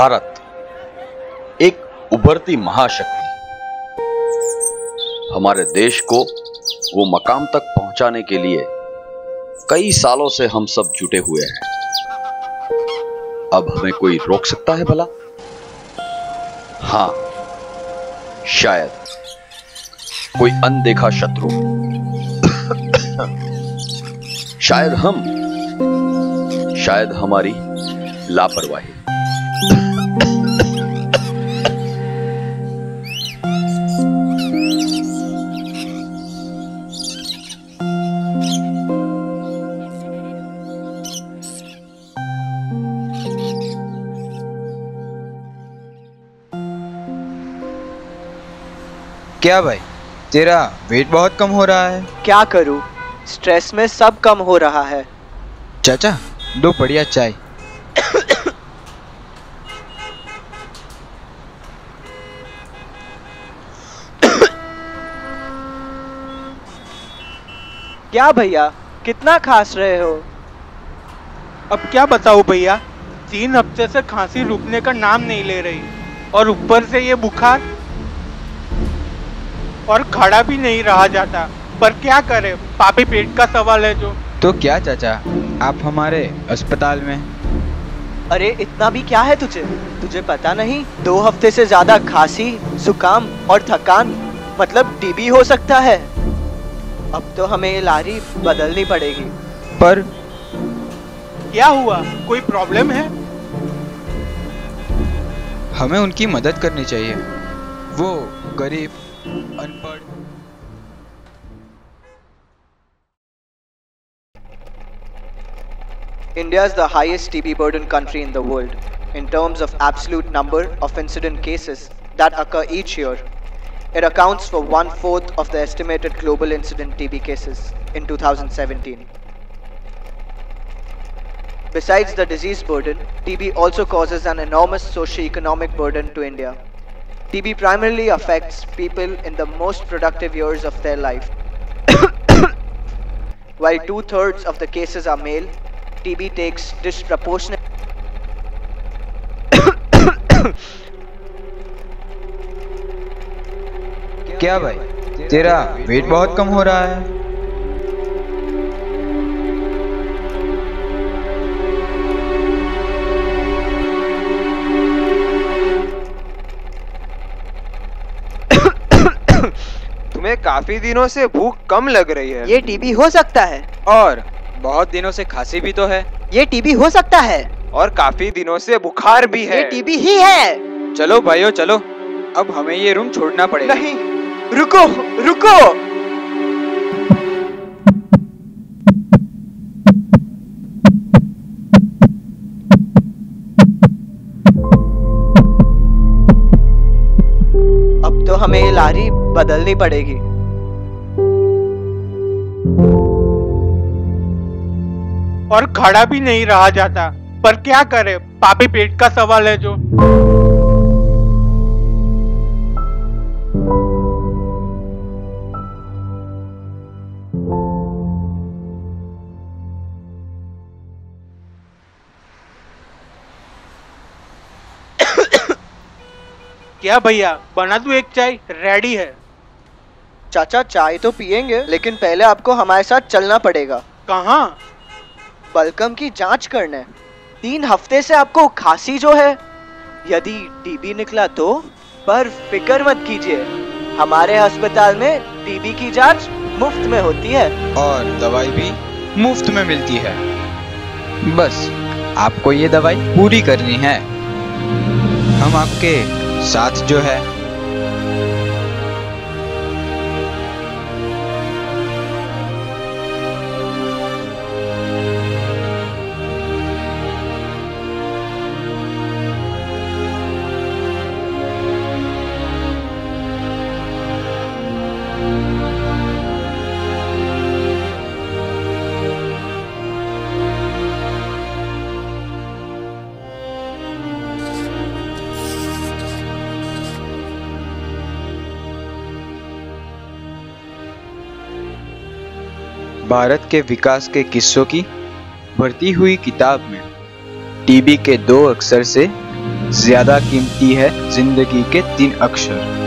भारत एक उभरती महाशक्ति, हमारे देश को वो मकाम तक पहुंचाने के लिए कई सालों से हम सब जुटे हुए हैं। अब हमें कोई रोक सकता है भला? हाँ, शायद कोई अनदेखा शत्रु, शायद हमारी लापरवाही। क्या भाई, तेरा वेट बहुत कम हो रहा है। क्या करूं, स्ट्रेस में सब कम हो रहा है। चाचा, दो बढ़िया चाय। क्या भैया, कितना खांस रहे हो? अब क्या बताऊं भैया, 3 हफ्ते से खांसी रुकने का नाम नहीं ले रही और ऊपर से ये बुखार, और खड़ा भी नहीं रहा जाता। पर क्या करे, पापी पेट का सवाल है जो। तो क्या चाचा, आप हमारे अस्पताल में। अरे इतना भी क्या है तुझे पता नहीं? 2 हफ्ते से ज्यादा खांसी, जुकाम और थकान मतलब टीबी हो सकता है। अब तो हमें ये लारी बदलनी पड़ेगी। पर क्या हुआ, कोई प्रॉब्लम है? हमें उनकी मदद करनी चाहिए, वो गरीब, अनपढ़। India is the highest TB burden country in the world in terms of absolute number of incident cases that occur each year. It accounts for 1/4 of the estimated global incident TB cases in 2017. Besides the disease burden, TB also causes an enormous socio-economic burden to India. TB primarily affects people in the most productive years of their life. While 2/3 of the cases are male, TB takes disproportionate. क्या भाई, तेरा wait बहुत कम हो रहा है। तुम्हें काफी दिनों से भूख कम लग रही है। ये टीबी हो सकता है। और बहुत दिनों से खांसी भी तो है। ये टीबी हो सकता है। और काफी दिनों से बुखार भी है। ये टीबी ही है। चलो भाइयों चलो, अब हमें ये रूम छोड़ना पड़ेगा। नहीं, रुको रुको। अब तो हमें ये लारी बदलनी पड़ेगी। और खड़ा भी नहीं रहा जाता। पर क्या करे, पापी पेट का सवाल है जो। क्या भैया, बना दूं एक चाय? रेडी है। चाचा, चाय तो पियेंगे, लेकिन पहले आपको हमारे साथ चलना पड़ेगा। कहाँ? बलगम की जांच करने। 3 हफ्ते से आपको खांसी जो है, यदि टीबी निकला तो? पर फिक्र मत कीजिए, हमारे अस्पताल में टीबी की जांच मुफ्त में होती है और दवाई भी मुफ्त में मिलती है। बस आपको ये दवाई पूरी करनी है, हम आपके साथ जो है। भारत के विकास के किस्सों की भरती हुई किताब में टीबी के 2 अक्षर से ज्यादा कीमती है जिंदगी के 3 अक्षर।